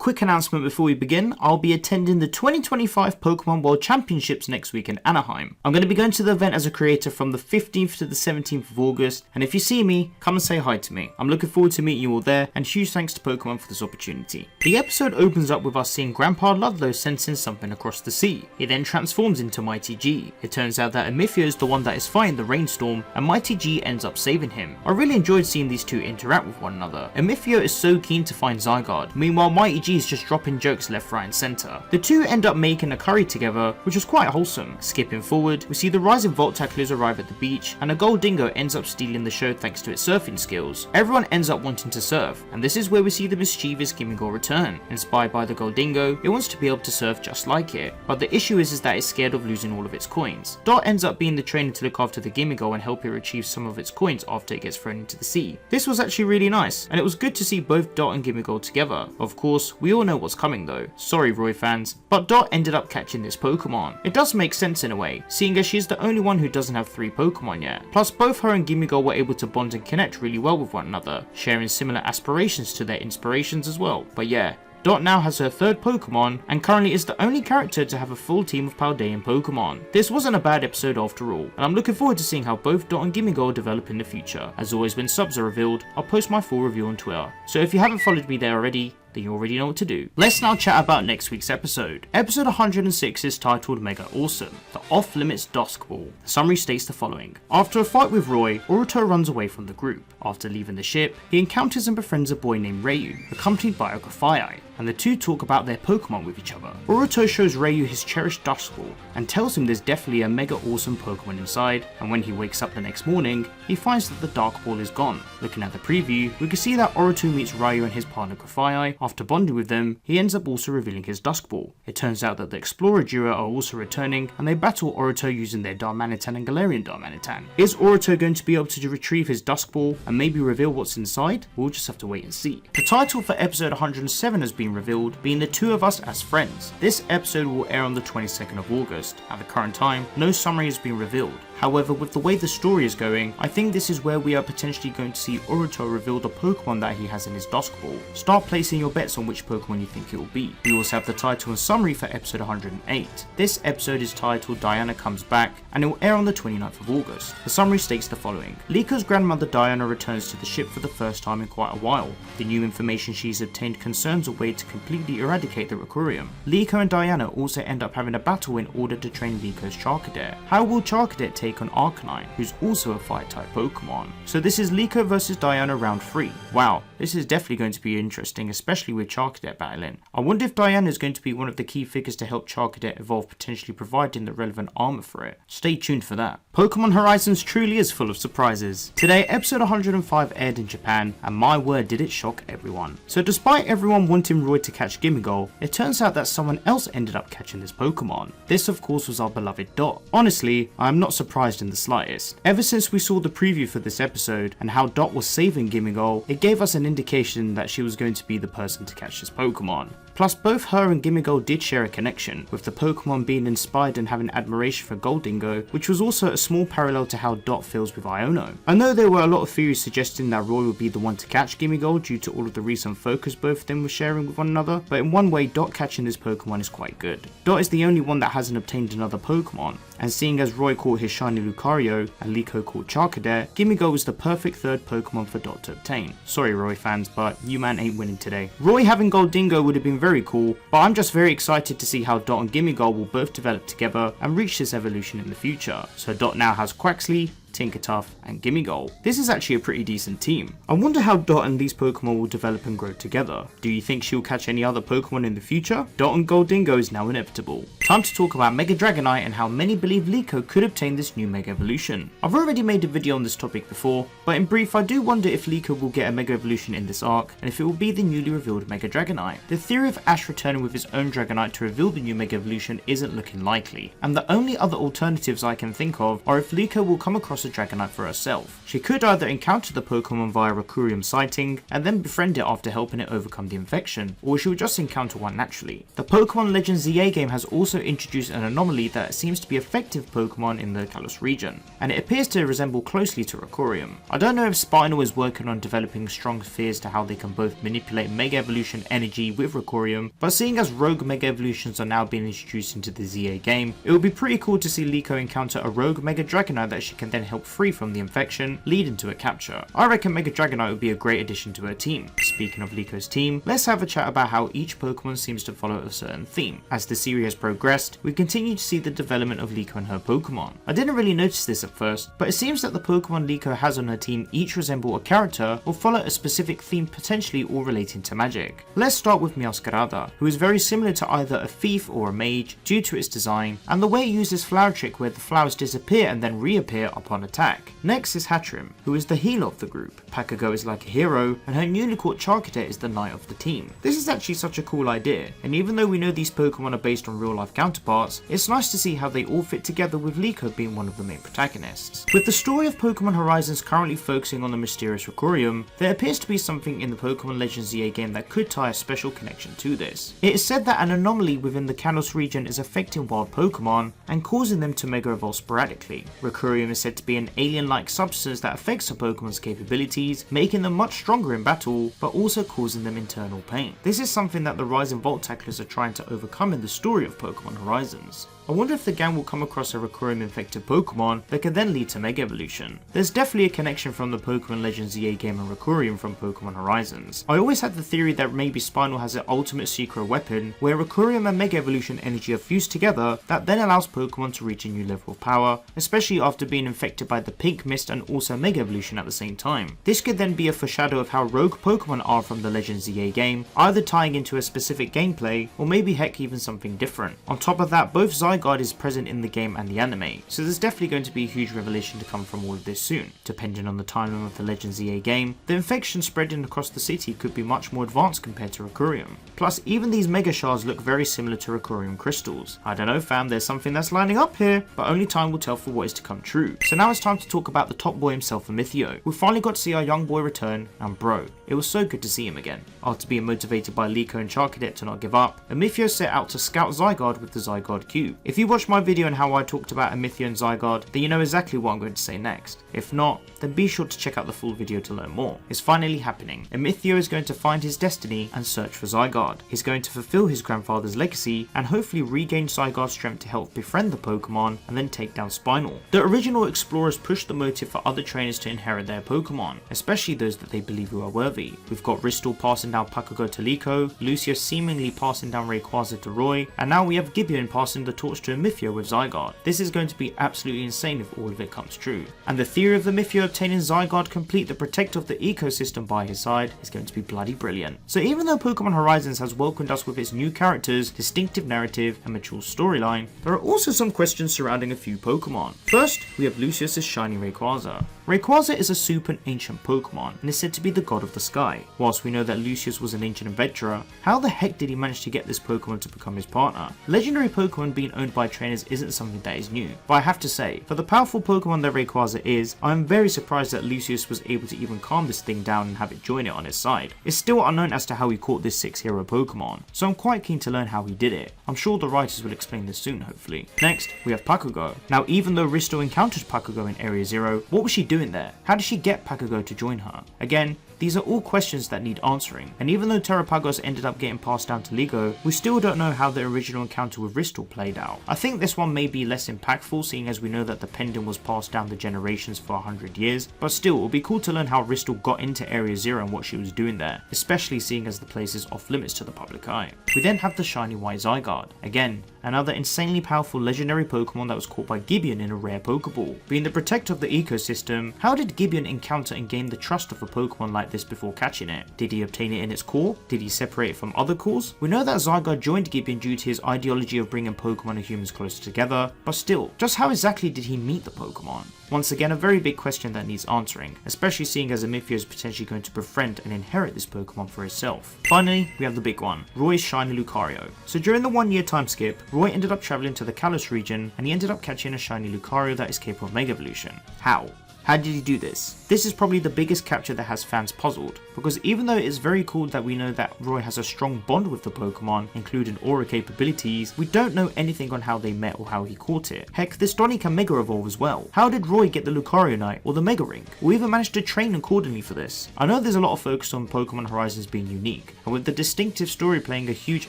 Quick announcement before we begin, I'll be attending the 2025 Pokemon World Championships next week in Anaheim. I'm going to be going to the event as a creator from the 15th to the 17th of August, and if you see me, come and say hi to me. I'm looking forward to meeting you all there, and huge thanks to Pokemon for this opportunity. The episode opens up with us seeing Grandpa Ludlow sensing something across the sea. He then transforms into Mighty G. It turns out that Amethio is the one that is fighting the rainstorm, and Mighty G ends up saving him. I really enjoyed seeing these two interact with one another. Amethio is so keen to find Zygarde, meanwhile Mighty G is just dropping jokes left, right and centre. The two end up making a curry together, which was quite wholesome. Skipping forward, we see the rising Voltaclers arrive at the beach, and a Goldingo ends up stealing the show thanks to its surfing skills. Everyone ends up wanting to surf, and this is where we see the mischievous Gimmighoul return. Inspired by the Goldingo, it wants to be able to surf just like it, but the issue is that it's scared of losing all of its coins. Dot ends up being the trainer to look after the Gimmighoul and help it retrieve some of its coins after it gets thrown into the sea. This was actually really nice, and it was good to see both Dot and Gimmighoul together. Of course, we all know what's coming though. Sorry Roy fans, but Dot ended up catching this Pokemon. It does make sense in a way, seeing as she is the only one who doesn't have 3 Pokemon yet. Plus both her and Gimmighoul were able to bond and connect really well with one another, sharing similar aspirations to their inspirations as well. But yeah, Dot now has her 3rd Pokemon, and currently is the only character to have a full team of Paldean Pokemon. This wasn't a bad episode after all, and I'm looking forward to seeing how both Dot and Gimmighoul develop in the future. As always, when subs are revealed, I'll post my full review on Twitter, so if you haven't followed me there already, then you already know what to do. Let's now chat about next week's episode. Episode 106 is titled Mega Awesome, the Off-Limits Dusk Ball. The summary states the following. After a fight with Roy, Oruto runs away from the group. After leaving the ship, he encounters and befriends a boy named Ryu, accompanied by a Grafaiai, and the two talk about their Pokemon with each other. Boruto shows Ryu his cherished Dusk Ball, and tells him there's definitely a mega awesome Pokemon inside, and when he wakes up the next morning, he finds that the Dark Ball is gone. Looking at the preview, we can see that Boruto meets Ryu and his partner Grafaiai. After bonding with them, he ends up also revealing his Dusk Ball. It turns out that the Explorer duo are also returning, and they battle Boruto using their Darmanitan and Galarian Darmanitan. Is Boruto going to be able to retrieve his Dusk Ball and maybe reveal what's inside? We'll just have to wait and see. The title for episode 107 has been revealed, being The Two of Us as Friends. This episode will air on the 22nd of August. At the current time, no summary has been revealed. However, with the way the story is going, I think this is where we are potentially going to see Boruto reveal the Pokemon that he has in his Dusk Ball. Start placing your bets on which Pokemon you think it will be. We also have the title and summary for episode 108. This episode is titled Diana Comes Back, and it will air on the 29th of August. The summary states the following. Liko's grandmother Diana returns to the ship for the first time in quite a while. The new information she's obtained concerns a way to completely eradicate the Requirium. Liko and Diana also end up having a battle in order to train Liko's Charcadet. How will Charcadet take on Arcanine, who's also a Fire-type Pokemon? So this is Liko vs Diana round 3. Wow, this is definitely going to be interesting, especially with Charcadet battling. I wonder if Diana is going to be one of the key figures to help Charcadet evolve, potentially providing the relevant armor for it. Stay tuned for that. Pokemon Horizons truly is full of surprises. Today, episode 105 aired in Japan, and my word did it shock everyone. So despite everyone wanting Roy to catch Gimmighoul, it turns out that someone else ended up catching this Pokemon. This of course was our beloved Dot. Honestly, I am not surprised in the slightest. Ever since we saw the preview for this episode and how Dot was saving Gimmighoul, it gave us an indication that she was going to be the person to catch this Pokemon. Plus both her and Gimmighoul did share a connection, with the Pokemon being inspired and having admiration for Goldingo, which was also a small parallel to how Dot feels with Iono. I know there were a lot of theories suggesting that Roy would be the one to catch Gimmighoul due to all of the recent focus both of them were sharing with one another, but in one way Dot catching this Pokemon is quite good. Dot is the only one that hasn't obtained another Pokemon, and seeing as Roy caught his Shiny Lucario and Liko caught Charcadet, Gimmighoul is the perfect 3rd Pokemon for Dot to obtain. Sorry Roy fans, but you man ain't winning today. Roy having Goldingo would have been very cool, but I'm just very excited to see how Dot and Gimmighoul will both develop together and reach this evolution in the future. So Dot now has Quaxly, Tinkertuff, and Gimmighoul. This is actually a pretty decent team. I wonder how Dot and these Pokemon will develop and grow together. Do you think she'll catch any other Pokemon in the future? Dot and Goldingo is now inevitable. Time to talk about Mega Dragonite and how many believe Liko could obtain this new Mega Evolution. I've already made a video on this topic before, but in brief I do wonder if Liko will get a Mega Evolution in this arc, and if it will be the newly revealed Mega Dragonite. The theory of Ash returning with his own Dragonite to reveal the new Mega Evolution isn't looking likely, and the only other alternatives I can think of are if Liko will come across a Dragonite for herself. She could either encounter the Pokemon via Requirium sighting and then befriend it after helping it overcome the infection, or she would just encounter one naturally. The Pokemon Legends ZA game has also introduced an anomaly that seems to be effective Pokemon in the Kalos region, and it appears to resemble closely to Requirium. I don't know if Spinal is working on developing strong fears to how they can both manipulate Mega Evolution energy with Requirium, but seeing as Rogue Mega Evolutions are now being introduced into the ZA game, it would be pretty cool to see Liko encounter a Rogue Mega Dragonite that she can then help free from the infection, leading to a capture. I reckon Mega Dragonite would be a great addition to her team. Speaking of Liko's team, let's have a chat about how each Pokemon seems to follow a certain theme. As the series has progressed, we continue to see the development of Liko and her Pokemon. I didn't really notice this at first, but it seems that the Pokemon Liko has on her team each resemble a character or follow a specific theme, potentially all relating to magic. Let's start with Meowscarada, who is very similar to either a thief or a mage due to its design and the way it uses Flower Trick where the flowers disappear and then reappear upon attack. Next is Hatchrim, who is the healer of the group. Pagogo is like a hero, and her newly caught Charcadet is the knight of the team. This is actually such a cool idea, and even though we know these Pokemon are based on real life counterparts, it's nice to see how they all fit together with Liko being one of the main protagonists. With the story of Pokemon Horizons currently focusing on the mysterious Requirium, there appears to be something in the Pokemon Legends ZA game that could tie a special connection to this. It is said that an anomaly within the Kalos region is affecting wild Pokemon and causing them to Mega Evolve sporadically. Requirium is said to be an alien-like substance that affects a Pokemon's capabilities, making them much stronger in battle, but also causing them internal pain. This is something that the Rising Volt tacklers are trying to overcome in the story of Pokemon Horizons. I wonder if the gang will come across a Requirium infected Pokemon that can then lead to Mega Evolution. There's definitely a connection from the Pokemon Legends ZA game and Requirium from Pokemon Horizons. I always had the theory that maybe Spinal has an ultimate secret weapon where Requirium and Mega Evolution energy are fused together that then allows Pokemon to reach a new level of power, especially after being infected by the Pink Mist and also Mega Evolution at the same time. This could then be a foreshadow of how rogue Pokemon are from the Legends ZA game, either tying into a specific gameplay or maybe heck even something different. On top of that, both Zygarde is present in the game and the anime, so there's definitely going to be a huge revelation to come from all of this soon. Depending on the timeline of the Legends ZA game, the infection spreading across the city could be much more advanced compared to Requirium. Plus, even these Mega Shards look very similar to Requirium crystals. I don't know fam, there's something that's lining up here, but only time will tell for what is to come true. So now it's time to talk about the top boy himself, Amethio. We finally got to see our young boy return, and bro, it was so good to see him again. After being motivated by Liko and Charcadet to not give up, Amethio set out to scout Zygarde with the Zygarde Cube. If you watched my video on how I talked about Amethio and Zygarde, then you know exactly what I'm going to say next. If not, then be sure to check out the full video to learn more. It's finally happening. Amethio is going to find his destiny and search for Zygarde. He's going to fulfill his grandfather's legacy and hopefully regain Zygarde's strength to help befriend the Pokemon and then take down Spinal. The original explorers pushed the motive for other trainers to inherit their Pokemon, especially those that they believe who are worthy. We've got Rystal passing down Pagogo to Liko, Lucius seemingly passing down Rayquaza to Roy, and now we have Gibeon passing the torch to Amethio with Zygarde. This is going to be absolutely insane if all of it comes true. And the theory of Amethio obtaining Zygarde complete, the protector of the ecosystem by his side, is going to be bloody brilliant. So even though Pokemon Horizons has welcomed us with its new characters, distinctive narrative, and mature storyline, there are also some questions surrounding a few Pokemon. First, we have Lucius's Shiny Rayquaza. Rayquaza is a super ancient Pokemon and is said to be the god of the sky. Whilst we know that Lucius was an ancient adventurer, how the heck did he manage to get this Pokemon to become his partner? Legendary Pokemon being owned by trainers isn't something that is new, but I have to say, for the powerful Pokemon that Rayquaza is, I am very surprised that Lucius was able to even calm this thing down and have it join it on his side. It's still unknown as to how he caught this 6-hero Pokemon, so I'm quite keen to learn how he did it. I'm sure the writers will explain this soon, hopefully. Next, we have Pagogo. Now, even though Rystal encountered Pagogo in Area 0, what was she doing there? How did she get Pagogo to join her? Again, these are all questions that need answering, and even though Terrapagos ended up getting passed down to Liko, we still don't know how the original encounter with Rystal played out. I think this one may be less impactful, seeing as we know that the pendant was passed down the generations for 100 years, but still, it would be cool to learn how Rystal got into Area 0 and what she was doing there, especially seeing as the place is off limits to the public eye. We then have the Shiny White Zygarde. Again, another insanely powerful legendary Pokemon that was caught by Gibeon in a rare Pokeball. Being the protector of the ecosystem, how did Gibeon encounter and gain the trust of a Pokemon like like this before catching it? Did he obtain it in its core? Did he separate it from other cores? We know that Zygarde joined Gibeon due to his ideology of bringing Pokemon and humans closer together, but still, just how exactly did he meet the Pokemon? Once again, a very big question that needs answering, especially seeing as Amethio is potentially going to befriend and inherit this Pokemon for himself. Finally, we have the big one, Roy's Shiny Lucario. So during the 1 year time skip, Roy ended up travelling to the Kalos region and he ended up catching a Shiny Lucario that is capable of Mega Evolution. How? How did he do this? This is probably the biggest capture that has fans puzzled, because even though it is very cool that we know that Roy has a strong bond with the Pokemon, including aura capabilities, we don't know anything on how they met or how he caught it. Heck, this Donny can Mega Evolve as well. How did Roy get the Lucario Knight or the Mega Ring? Or even manage to train accordingly for this? I know there's a lot of focus on Pokemon Horizons being unique, and with the distinctive story playing a huge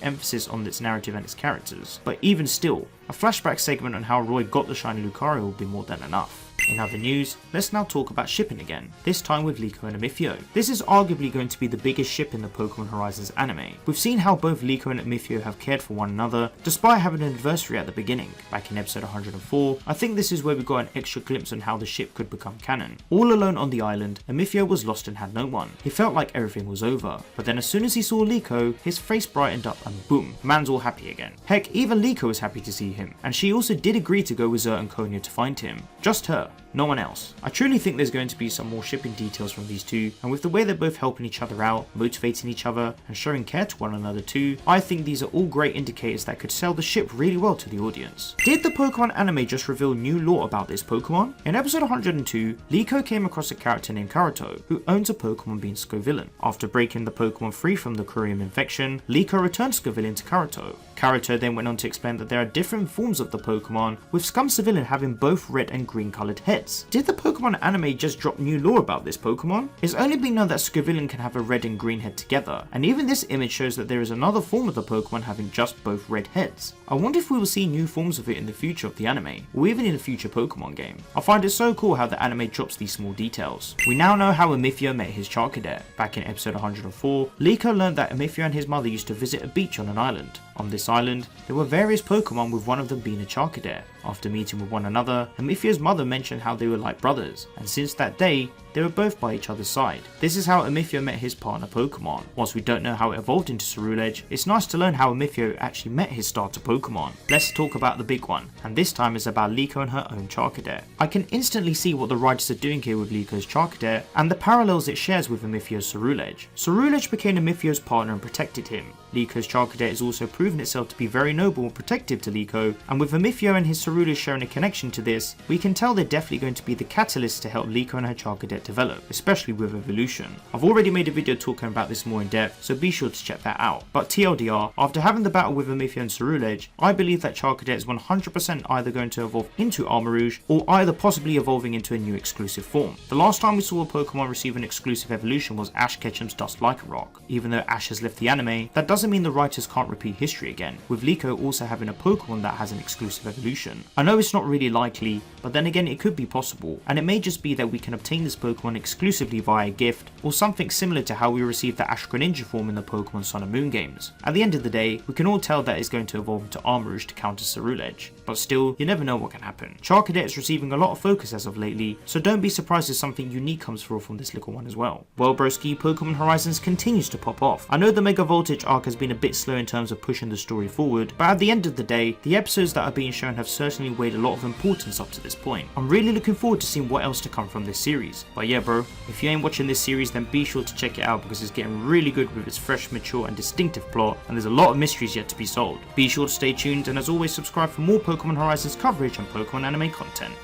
emphasis on its narrative and its characters, but even still, a flashback segment on how Roy got the Shiny Lucario will be more than enough. In other news, let's now talk about shipping again, this time with Liko and Amethio. This is arguably going to be the biggest ship in the Pokemon Horizons anime. We've seen how both Liko and Amethio have cared for one another, despite having an adversary at the beginning. Back in episode 104, I think this is where we got an extra glimpse on how the ship could become canon. All alone on the island, Amethio was lost and had no one. He felt like everything was over, but then as soon as he saw Liko, his face brightened up and boom, man's all happy again. Heck, even Liko was happy to see him, and she also did agree to go with Xur and Konya to find him. Just her. No one else. I truly think there's going to be some more shipping details from these two, and with the way they're both helping each other out, motivating each other, and showing care to one another too, I think these are all great indicators that could sell the ship really well to the audience. Did the Pokemon anime just reveal new lore about this Pokemon? In episode 102, Liko came across a character named Karuto, who owns a Pokemon being Scovillain. After breaking the Pokemon free from the Curium infection, Liko returned Scovillain to Karuto. Karuto then went on to explain that there are different forms of the Pokemon, with Scovillain having both red and green coloured heads. Did the Pokemon anime just drop new lore about this Pokemon? It's only been known that Scovillain can have a red and green head together, and even this image shows that there is another form of the Pokemon having just both red heads. I wonder if we will see new forms of it in the future of the anime, or even in a future Pokemon game. I find it so cool how the anime drops these small details. We now know how Amethio met his Charcadet. Back in episode 104, Liko learned that Amethio and his mother used to visit a beach on an island. On this island, there were various Pokemon, with one of them being a Charcadet. After meeting with one another, Amethio's mother mentioned how they were like brothers, and since that day, they were both by each other's side. This is how Amethio met his partner Pokemon. Whilst we don't know how it evolved into Ceruledge, it's nice to learn how Amethio actually met his starter Pokemon. Let's talk about the big one, and this time is about Liko and her own Charcadet. I can instantly see what the writers are doing here with Liko's Charcadet, and the parallels it shares with Amethio's Ceruledge. Ceruledge became Amethio's partner and protected him. Liko's Charcadet has also proven itself to be very noble and protective to Liko, and with Amethio and his Ceruledge sharing a connection to this, we can tell they're definitely going to be the catalyst to help Liko and her Charcadet develop, especially with evolution. I've already made a video talking about this more in depth, so be sure to check that out. But TLDR, after having the battle with Amethio and Ceruledge, I believe that Charcadet is 100% either going to evolve into Armarouge, or either possibly evolving into a new exclusive form. The last time we saw a Pokemon receive an exclusive evolution was Ash Ketchum's Dust Lycanroc. Even though Ash has left the anime, that doesn't mean the writers can't repeat history again, with Liko also having a Pokemon that has an exclusive evolution. I know it's not really likely, but then again it could be possible, and it may just be that we can obtain this Pokemon exclusively via a gift, or something similar to how we received the Ash Greninja form in the Pokemon Sun and Moon games. At the end of the day, we can all tell that it's going to evolve into Armarouge to counter Ceruledge, but still, you never know what can happen. Charcadet is receiving a lot of focus as of lately, so don't be surprised if something unique comes through from this little one as well. Well broski, Pokemon Horizons continues to pop off. I know the Mega Voltage arc has been a bit slow in terms of pushing the story forward, but at the end of the day, the episodes that are being shown have certainly weighed a lot of importance up to this point. I'm really looking forward to seeing what else to come from this series. But yeah bro, if you ain't watching this series, then be sure to check it out because it's getting really good with its fresh, mature and distinctive plot, and there's a lot of mysteries yet to be solved. Be sure to stay tuned, and as always subscribe for more Pokemon Horizons coverage and Pokemon anime content.